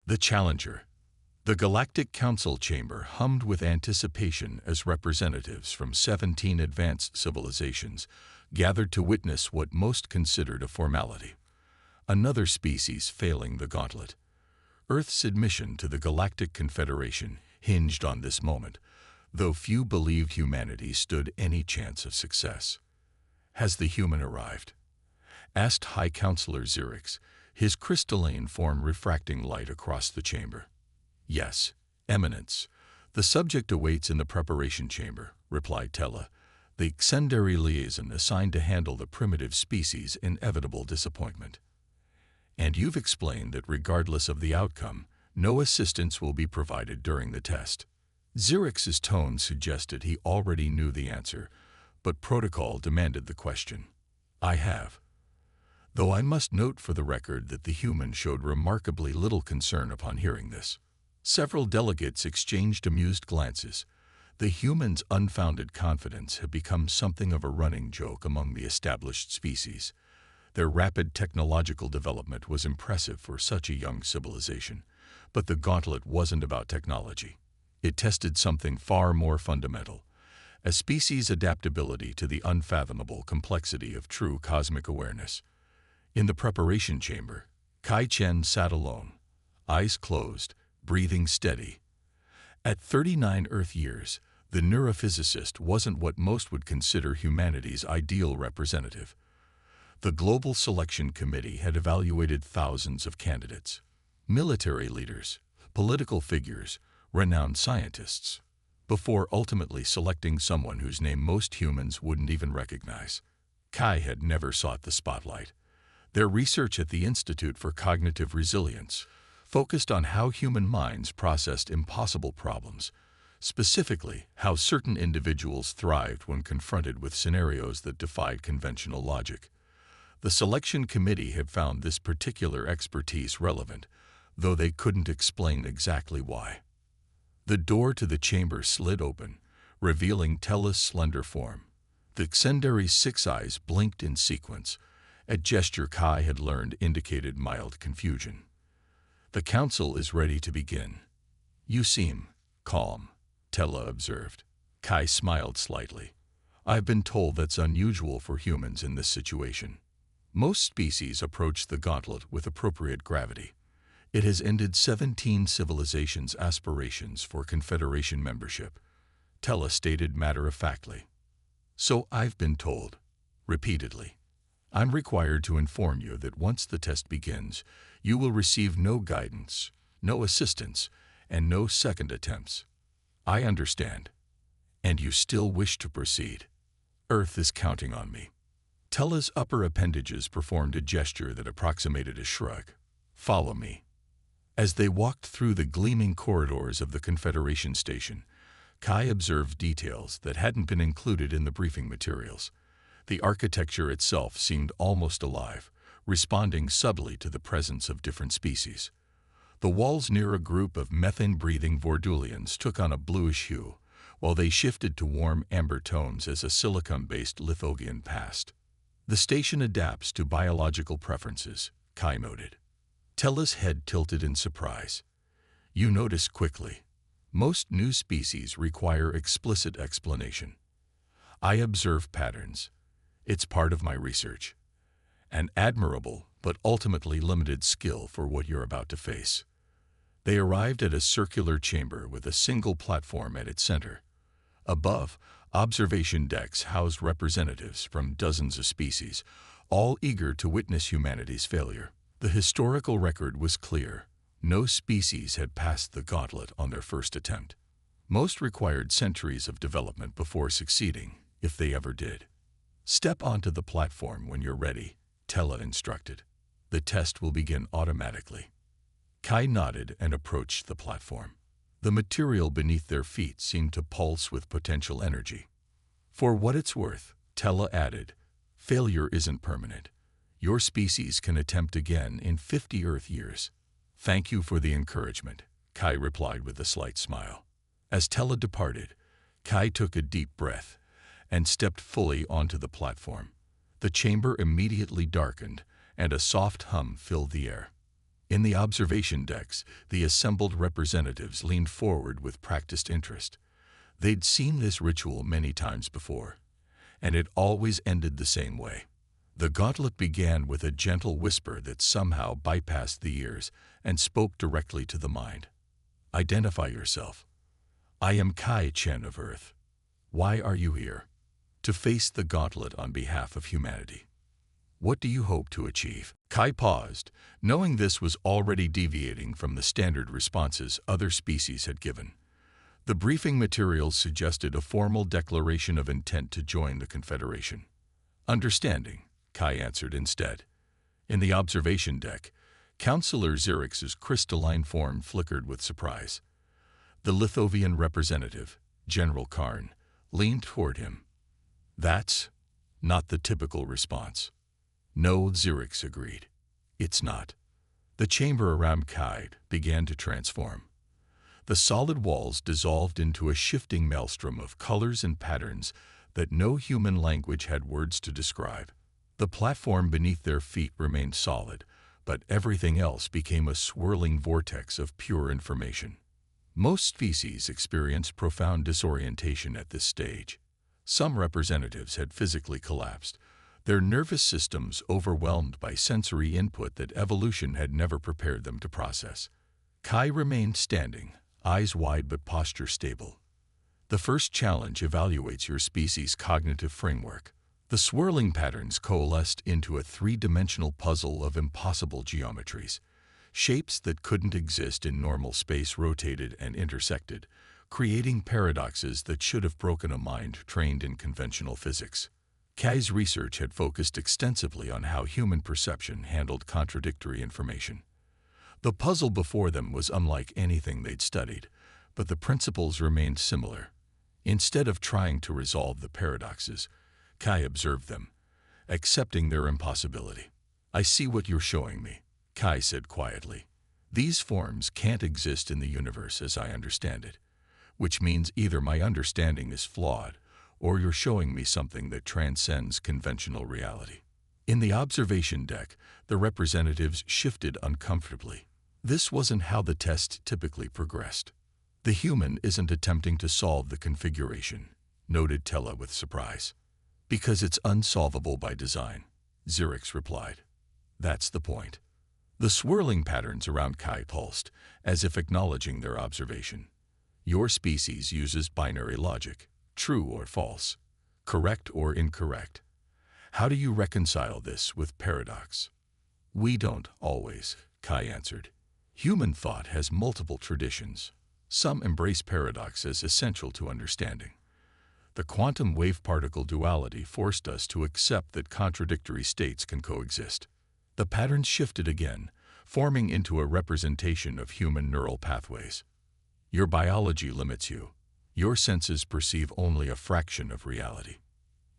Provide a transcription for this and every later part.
The Challenger. The Galactic Council chamber hummed with anticipation as representatives from 17 advanced civilizations gathered to witness what most considered a formality. Another species failing the gauntlet. Earth's admission to the Galactic Confederation hinged on this moment, though few believed humanity stood any chance of success. "Has the human arrived?" asked High Counselor Xerix, his crystalline form refracting light across the chamber. "Yes, Eminence. The subject awaits in the preparation chamber," replied Tella, the Xendary liaison assigned to handle the primitive species' inevitable disappointment. "And you've explained that regardless of the outcome, no assistance will be provided during the test." Xerix's tone suggested he already knew the answer, but protocol demanded the question. "I have. Though I must note for the record that the human showed remarkably little concern upon hearing this." Several delegates exchanged amused glances. The human's unfounded confidence had become something of a running joke among the established species. Their rapid technological development was impressive for such a young civilization, but the gauntlet wasn't about technology. It tested something far more fundamental: a species' adaptability to the unfathomable complexity of true cosmic awareness. In the preparation chamber, Kai Chen sat alone, eyes closed, breathing steady. At 39 Earth years, the neurophysicist wasn't what most would consider humanity's ideal representative. The Global Selection Committee had evaluated thousands of candidates: military leaders, political figures, renowned scientists, before ultimately selecting someone whose name most humans wouldn't even recognize. Kai had never sought the spotlight. Their research at the Institute for Cognitive Resilience focused on how human minds processed impossible problems, specifically how certain individuals thrived when confronted with scenarios that defied conventional logic. The selection committee had found this particular expertise relevant, though they couldn't explain exactly why. The door to the chamber slid open, revealing Tella's slender form. The Xendary's 6 eyes blinked in sequence, a gesture Kai had learned indicated mild confusion. "The council is ready to begin." "You seem calm," Tella observed. Kai smiled slightly. "I've been told that's unusual for humans in this situation. Most species approach the gauntlet with appropriate gravity. It has ended 17 civilizations' aspirations for Confederation membership," Tella stated matter-of-factly. "So I've been told, repeatedly. I'm required to inform you that once the test begins, you will receive no guidance, no assistance, and no second attempts." "I understand. And you still wish to proceed?" "Earth is counting on me." Tella's upper appendages performed a gesture that approximated a shrug. "Follow me." As they walked through the gleaming corridors of the Confederation station, Kai observed details that hadn't been included in the briefing materials. The architecture itself seemed almost alive, responding subtly to the presence of different species. The walls near a group of methane-breathing Vordulians took on a bluish hue, while they shifted to warm amber tones as a silicon-based Lithogian passed. "The station adapts to biological preferences," Kai noted. Tella's head tilted in surprise. "You notice quickly. Most new species require explicit explanation. I observe patterns. It's part of my research. An admirable but ultimately limited skill for what you're about to face." They arrived at a circular chamber with a single platform at its center. Above, observation decks housed representatives from dozens of species, all eager to witness humanity's failure. The historical record was clear. No species had passed the gauntlet on their first attempt. Most required centuries of development before succeeding, if they ever did. "Step onto the platform when you're ready," Tella instructed. "The test will begin automatically." Kai nodded and approached the platform. The material beneath their feet seemed to pulse with potential energy. "For what it's worth," Tella added, "failure isn't permanent. Your species can attempt again in 50 Earth years." "Thank you for the encouragement," Kai replied with a slight smile. As Tella departed, Kai took a deep breath and stepped fully onto the platform. The chamber immediately darkened, and a soft hum filled the air. In the observation decks, the assembled representatives leaned forward with practiced interest. They'd seen this ritual many times before, and it always ended the same way. The gauntlet began with a gentle whisper that somehow bypassed the ears and spoke directly to the mind. Identify yourself. I am Kai Chen of Earth. Why are you here? To face the gauntlet on behalf of humanity. What do you hope to achieve? Kai paused, knowing this was already deviating from the standard responses other species had given. The briefing materials suggested a formal declaration of intent to join the Confederation. Understanding, Kai answered instead. In the observation deck, Counselor Xerix's crystalline form flickered with surprise. The Lithovian representative, General Karn, leaned toward him. That's not the typical response. No, Xerix agreed. It's not. The chamber around Kai began to transform. The solid walls dissolved into a shifting maelstrom of colors and patterns that no human language had words to describe. The platform beneath their feet remained solid, but everything else became a swirling vortex of pure information. Most species experienced profound disorientation at this stage. Some representatives had physically collapsed, their nervous systems overwhelmed by sensory input that evolution had never prepared them to process. Kai remained standing, eyes wide but posture stable. The first challenge evaluates your species' cognitive framework. The swirling patterns coalesced into a three-dimensional puzzle of impossible geometries. Shapes that couldn't exist in normal space rotated and intersected, creating paradoxes that should have broken a mind trained in conventional physics. Kai's research had focused extensively on how human perception handled contradictory information. The puzzle before them was unlike anything they'd studied, but the principles remained similar. Instead of trying to resolve the paradoxes, Kai observed them, accepting their impossibility. I see what you're showing me, Kai said quietly. These forms can't exist in the universe as I understand it, which means either my understanding is flawed or you're showing me something that transcends conventional reality. In the observation deck, the representatives shifted uncomfortably. This wasn't how the test typically progressed. The human isn't attempting to solve the configuration, noted Tella with surprise. Because it's unsolvable by design, Xerix replied. That's the point. The swirling patterns around Kai pulsed, as if acknowledging their observation. Your species uses binary logic, true or false, correct or incorrect. How do you reconcile this with paradox? We don't always, Kai answered. Human thought has multiple traditions. Some embrace paradox as essential to understanding. The quantum wave-particle duality forced us to accept that contradictory states can coexist. The patterns shifted again, forming into a representation of human neural pathways. Your biology limits you. Your senses perceive only a fraction of reality.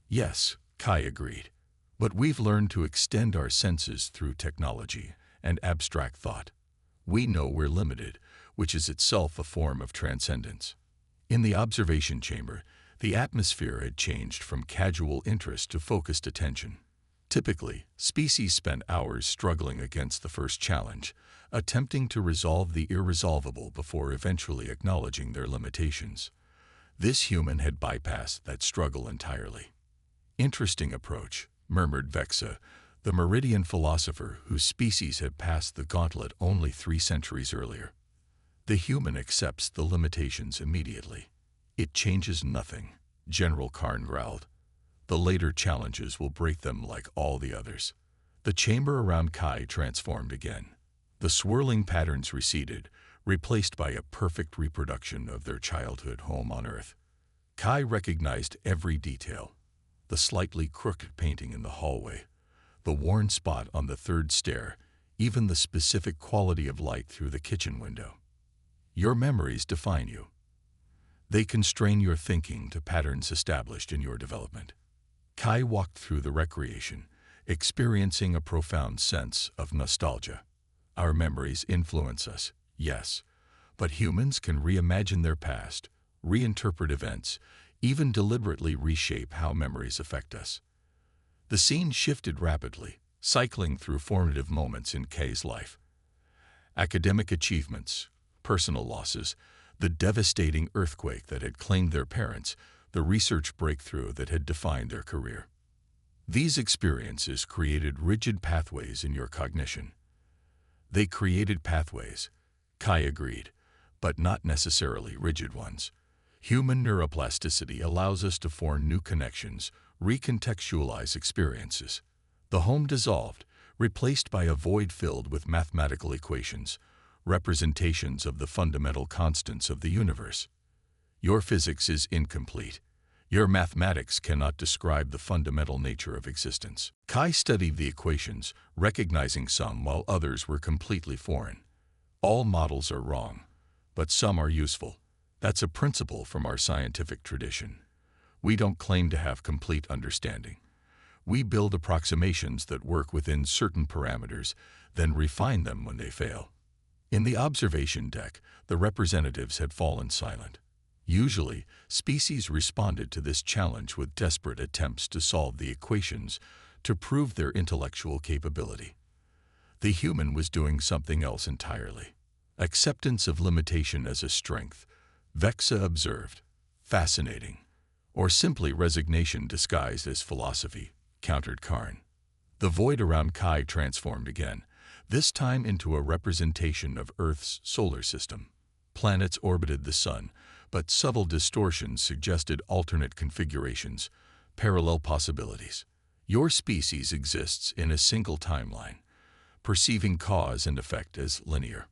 Yes, Kai agreed. But we've learned to extend our senses through technology and abstract thought. We know we're limited, which is itself a form of transcendence. In the observation chamber, the atmosphere had changed from casual interest to focused attention. Typically, species spent hours struggling against the first challenge, attempting to resolve the irresolvable before eventually acknowledging their limitations. This human had bypassed that struggle entirely. Interesting approach, murmured Vexa, the Meridian philosopher whose species had passed the gauntlet only 3 centuries earlier. The human accepts the limitations immediately. It changes nothing, General Karn growled. The later challenges will break them like all the others. The chamber around Kai transformed again. The swirling patterns receded, replaced by a perfect reproduction of their childhood home on Earth. Kai recognized every detail. The slightly crooked painting in the hallway, the worn spot on the 3rd stair, even the specific quality of light through the kitchen window. Your memories define you. They constrain your thinking to patterns established in your development. Kai walked through the recreation, experiencing a profound sense of nostalgia. Our memories influence us, yes, but humans can reimagine their past, reinterpret events, even deliberately reshape how memories affect us. The scene shifted rapidly, cycling through formative moments in Kai's life. academic achievements, personal losses, the devastating earthquake that had claimed their parents, the research breakthrough that had defined their career. These experiences created rigid pathways in your cognition. They created pathways, Kai agreed, but not necessarily rigid ones. Human neuroplasticity allows us to form new connections, recontextualize experiences. The home dissolved, replaced by a void filled with mathematical equations, representations of the fundamental constants of the universe. Your physics is incomplete. Your mathematics cannot describe the fundamental nature of existence. Kai studied the equations, recognizing some while others were completely foreign. All models are wrong, but some are useful. That's a principle from our scientific tradition. We don't claim to have complete understanding. We build approximations that work within certain parameters, then refine them when they fail. In the observation deck, the representatives had fallen silent. Usually, species responded to this challenge with desperate attempts to solve the equations to prove their intellectual capability. The human was doing something else entirely. Acceptance of limitation as a strength, Vexa observed. Fascinating. Or simply resignation disguised as philosophy, countered Karn. The void around Kai transformed again, this time into a representation of Earth's solar system. Planets orbited the sun, but subtle distortions suggested alternate configurations, parallel possibilities. Your species exists in a single timeline, perceiving cause and effect as linear.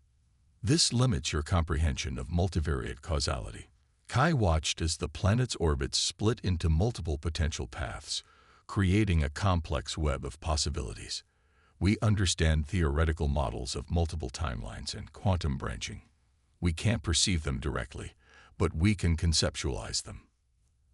This limits your comprehension of multivariate causality. Kai watched as the planet's orbits split into multiple potential paths, creating a complex web of possibilities. We understand theoretical models of multiple timelines and quantum branching. We can't perceive them directly, but we can conceptualize them.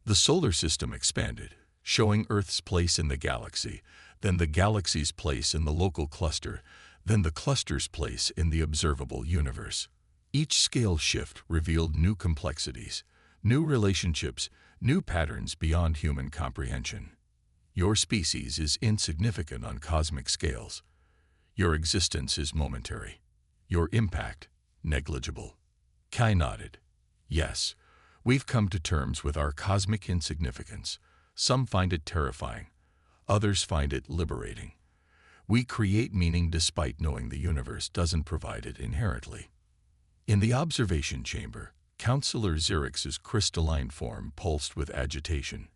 The solar system expanded, showing Earth's place in the galaxy, then the galaxy's place in the local cluster, then the cluster's place in the observable universe. Each scale shift revealed new complexities, new relationships, new patterns beyond human comprehension. Your species is insignificant on cosmic scales. Your existence is momentary. Your impact, negligible. Kai nodded. Yes, we've come to terms with our cosmic insignificance. Some find it terrifying. Others find it liberating. We create meaning despite knowing the universe doesn't provide it inherently. In the observation chamber, Counselor Xerix's crystalline form pulsed with agitation.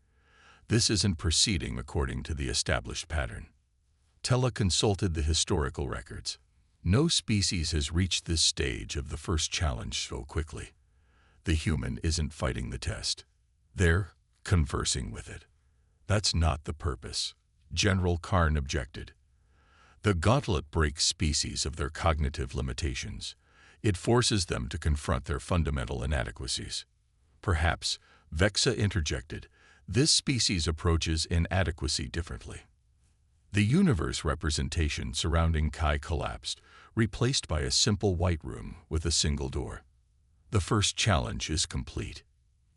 This isn't proceeding according to the established pattern. Tella consulted the historical records. No species has reached this stage of the first challenge so quickly. The human isn't fighting the test. They're conversing with it. That's not the purpose, General Karn objected. The gauntlet breaks species of their cognitive limitations. It forces them to confront their fundamental inadequacies. Perhaps, Vexa interjected, this species approaches inadequacy differently. The universe representation surrounding Kai collapsed, replaced by a simple white room with a single door. The first challenge is complete.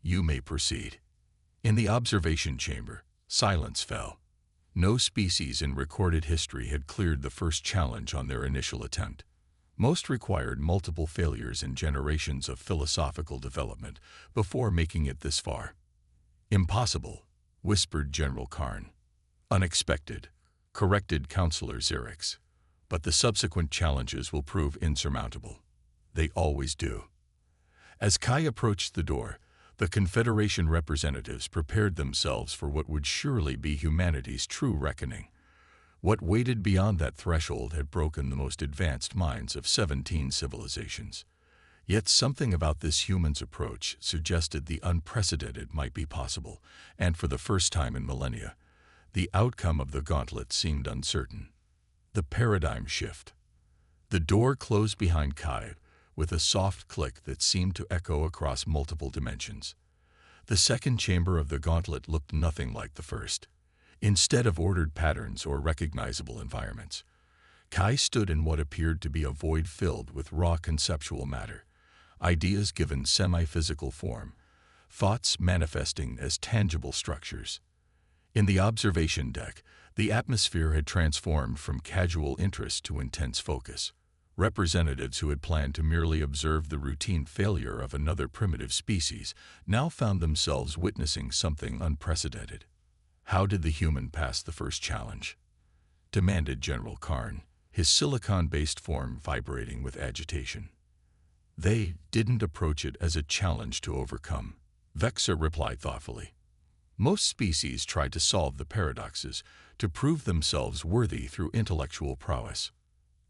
You may proceed. In the observation chamber, silence fell. No species in recorded history had cleared the first challenge on their initial attempt. Most required multiple failures and generations of philosophical development before making it this far. Impossible, whispered General Karn. Unexpected, corrected Counselor Xerix. But the subsequent challenges will prove insurmountable. They always do. As Kai approached the door, the Confederation representatives prepared themselves for what would surely be humanity's true reckoning. What waited beyond that threshold had broken the most advanced minds of 17 civilizations. Yet something about this human's approach suggested the unprecedented might be possible, and for the first time in millennia, the outcome of the gauntlet seemed uncertain. The paradigm shift. The door closed behind Kai with a soft click that seemed to echo across multiple dimensions. The second chamber of the gauntlet looked nothing like the first. Instead of ordered patterns or recognizable environments, Kai stood in what appeared to be a void filled with raw conceptual matter, ideas given semi-physical form, thoughts manifesting as tangible structures. In the observation deck, the atmosphere had transformed from casual interest to intense focus. Representatives who had planned to merely observe the routine failure of another primitive species now found themselves witnessing something unprecedented. How did the human pass the first challenge? Demanded General Karn, his silicon-based form vibrating with agitation. They didn't approach it as a challenge to overcome, Vexa replied thoughtfully. Most species tried to solve the paradoxes, to prove themselves worthy through intellectual prowess.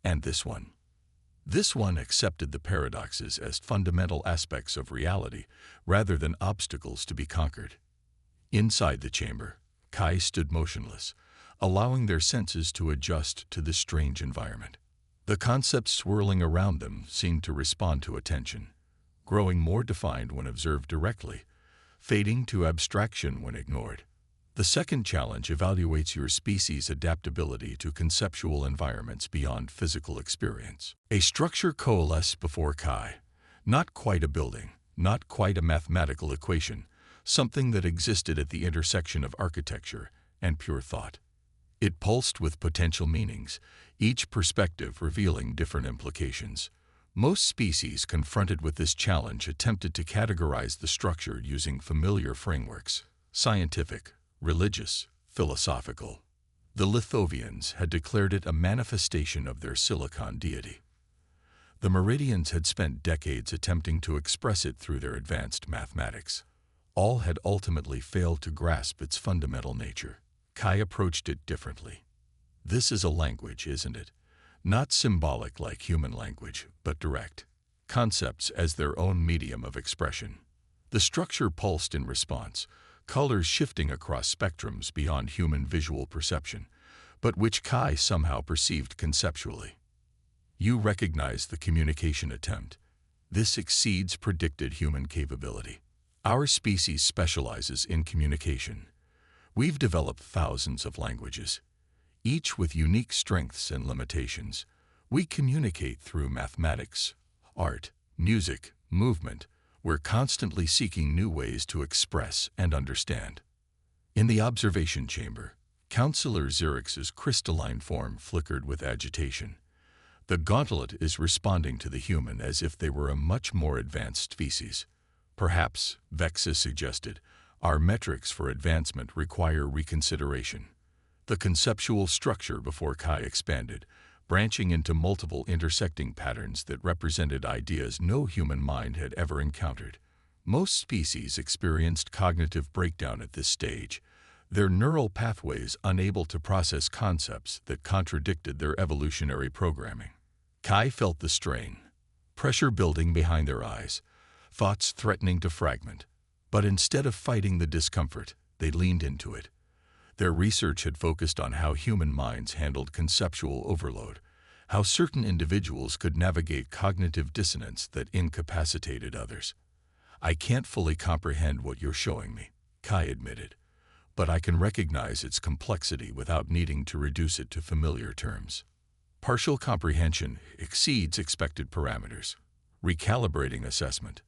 And this one accepted the paradoxes as fundamental aspects of reality rather than obstacles to be conquered. Inside the chamber, Kai stood motionless, allowing their senses to adjust to this strange environment. The concepts swirling around them seemed to respond to attention, growing more defined when observed directly, fading to abstraction when ignored. The second challenge evaluates your species' adaptability to conceptual environments beyond physical experience. A structure coalesced before Kai, not quite a building, not quite a mathematical equation, something that existed at the intersection of architecture and pure thought. It pulsed with potential meanings, each perspective revealing different implications. Most species confronted with this challenge attempted to categorize the structure using familiar frameworks: scientific, religious, philosophical. The Lithovians had declared it a manifestation of their silicon deity. The Meridians had spent decades attempting to express it through their advanced mathematics. All had ultimately failed to grasp its fundamental nature. Kai approached it differently. This is a language, isn't it? Not symbolic like human language, but direct. Concepts as their own medium of expression. The structure pulsed in response, colors shifting across spectrums beyond human visual perception, but which Kai somehow perceived conceptually. You recognize the communication attempt. This exceeds predicted human capability. Our species specializes in communication. We've developed thousands of languages, each with unique strengths and limitations. We communicate through mathematics, art, music, movement. We're constantly seeking new ways to express and understand. In the observation chamber, Counselor Xerix's crystalline form flickered with agitation. The gauntlet is responding to the human as if they were a much more advanced species. Perhaps, Vexa suggested, our metrics for advancement require reconsideration. The conceptual structure before Kai expanded, branching into multiple intersecting patterns that represented ideas no human mind had ever encountered. Most species experienced cognitive breakdown at this stage, their neural pathways unable to process concepts that contradicted their evolutionary programming. Kai felt the strain, pressure building behind their eyes, thoughts threatening to fragment. But instead of fighting the discomfort, they leaned into it. Their research had focused on how human minds handled conceptual overload, how certain individuals could navigate cognitive dissonance that incapacitated others. I can't fully comprehend what you're showing me, Kai admitted, but I can recognize its complexity without needing to reduce it to familiar terms. Partial comprehension exceeds expected parameters. Recalibrating assessment.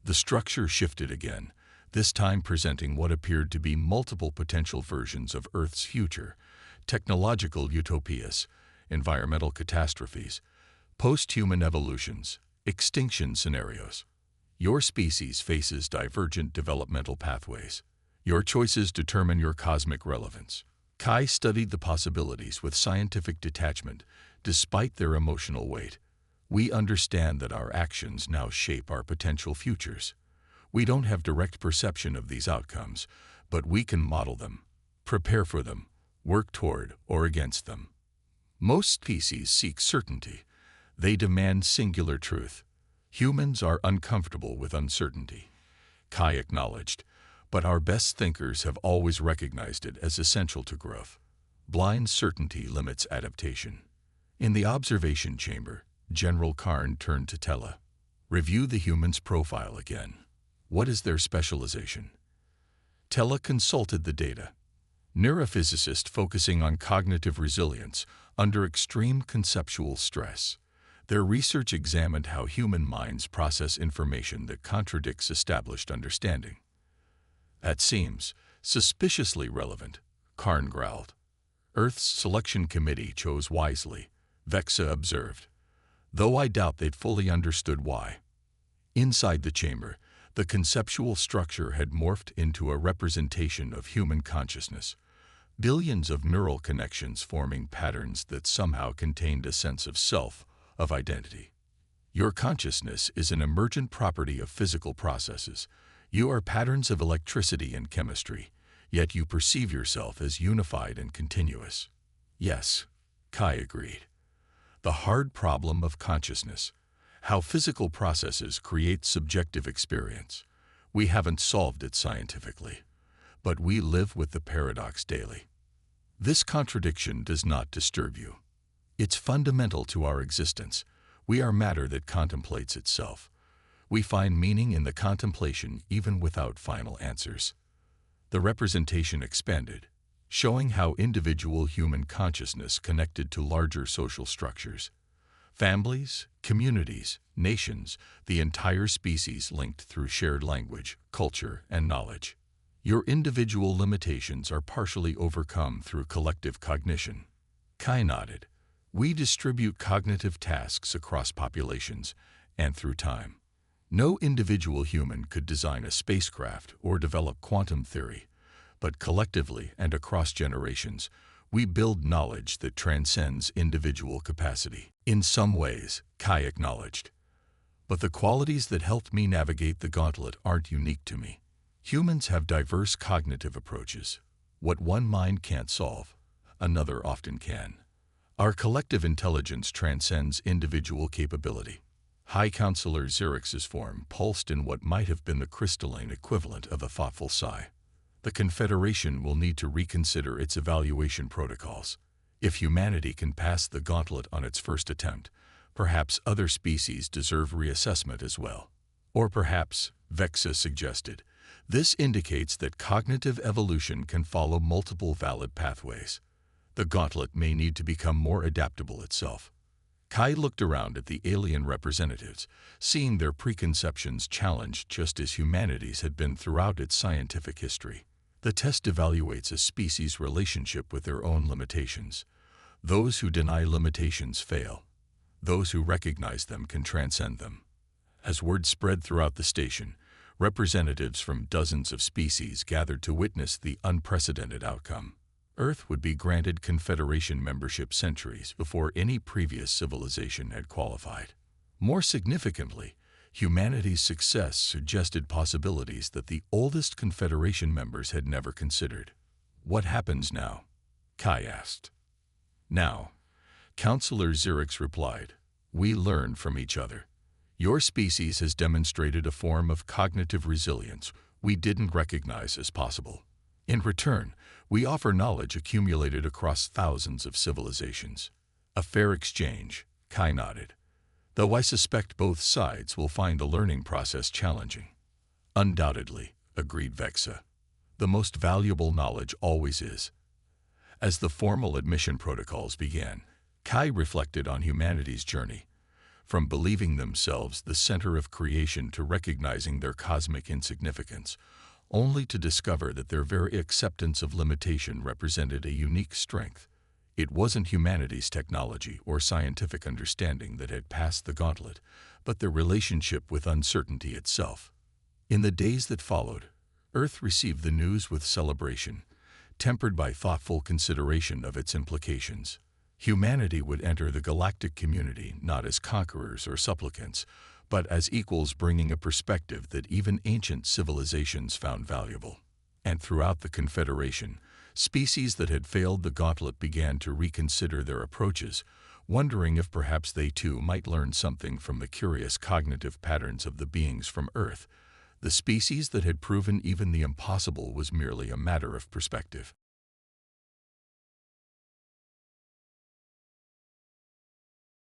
The structure shifted again, this time presenting what appeared to be multiple potential versions of Earth's future: technological utopias, environmental catastrophes, post-human evolutions, extinction scenarios. Your species faces divergent developmental pathways. Your choices determine your cosmic relevance. Kai studied the possibilities with scientific detachment, despite their emotional weight. We understand that our actions now shape our potential futures. We don't have direct perception of these outcomes, but we can model them, prepare for them, work toward or against them. Most species seek certainty. They demand singular truth. Humans are uncomfortable with uncertainty, Kai acknowledged, but our best thinkers have always recognized it as essential to growth. Blind certainty limits adaptation. In the observation chamber, General Karn turned to Tella. Review the human's profile again. What is their specialization? Tella consulted the data. Neurophysicist focusing on cognitive resilience under extreme conceptual stress. Their research examined how human minds process information that contradicts established understanding. That seems suspiciously relevant, Karn growled. Earth's selection committee chose wisely, Vexa observed. though I doubt they'd fully understood why. Inside the chamber, the conceptual structure had morphed into a representation of human consciousness, billions of neural connections forming patterns that somehow contained a sense of self, of identity. Your consciousness is an emergent property of physical processes. You are patterns of electricity and chemistry, yet you perceive yourself as unified and continuous. Yes, Kai agreed. The hard problem of consciousness, how physical processes create subjective experience. We haven't solved it scientifically, but we live with the paradox daily. This contradiction does not disturb you. It's fundamental to our existence. We are matter that contemplates itself. We find meaning in the contemplation even without final answers. The representation expanded, showing how individual human consciousness connected to larger social structures. Families, communities, nations, the entire species linked through shared language, culture, and knowledge. Your individual limitations are partially overcome through collective cognition. Kai nodded. We distribute cognitive tasks across populations and through time. No individual human could design a spacecraft or develop quantum theory, but collectively and across generations, we build knowledge that transcends individual capacity. In some ways, Kai acknowledged. But the qualities that helped me navigate the gauntlet aren't unique to me. Humans have diverse cognitive approaches. What one mind can't solve, another often can. Our collective intelligence transcends individual capability. High Counselor Xerx's form pulsed in what might have been the crystalline equivalent of a thoughtful sigh. The Confederation will need to reconsider its evaluation protocols. If humanity can pass the gauntlet on its first attempt, perhaps other species deserve reassessment as well. Or perhaps, Vexa suggested, this indicates that cognitive evolution can follow multiple valid pathways. The gauntlet may need to become more adaptable itself. Kai looked around at the alien representatives, seeing their preconceptions challenged just as humanity's had been throughout its scientific history. The test evaluates a species' relationship with their own limitations. Those who deny limitations fail. Those who recognize them can transcend them. As word spread throughout the station, representatives from dozens of species gathered to witness the unprecedented outcome. Earth would be granted Confederation membership centuries before any previous civilization had qualified. More significantly, humanity's success suggested possibilities that the oldest Confederation members had never considered. What happens now? Kai asked. Now, Counselor Xerx replied, we learn from each other. Your species has demonstrated a form of cognitive resilience we didn't recognize as possible. In return, we offer knowledge accumulated across thousands of civilizations. A fair exchange, Kai nodded. Though I suspect both sides will find the learning process challenging. Undoubtedly, agreed Vexa. The most valuable knowledge always is. As the formal admission protocols began, Kai reflected on humanity's journey, from believing themselves the center of creation to recognizing their cosmic insignificance, only to discover that their very acceptance of limitation represented a unique strength. It wasn't humanity's technology or scientific understanding that had passed the gauntlet, but their relationship with uncertainty itself. In the days that followed, Earth received the news with celebration, tempered by thoughtful consideration of its implications. Humanity would enter the galactic community not as conquerors or supplicants, but as equals bringing a perspective that even ancient civilizations found valuable. And throughout the Confederation, species that had failed the gauntlet began to reconsider their approaches, wondering if perhaps they too might learn something from the curious cognitive patterns of the beings from Earth. The species that had proven even the impossible was merely a matter of perspective.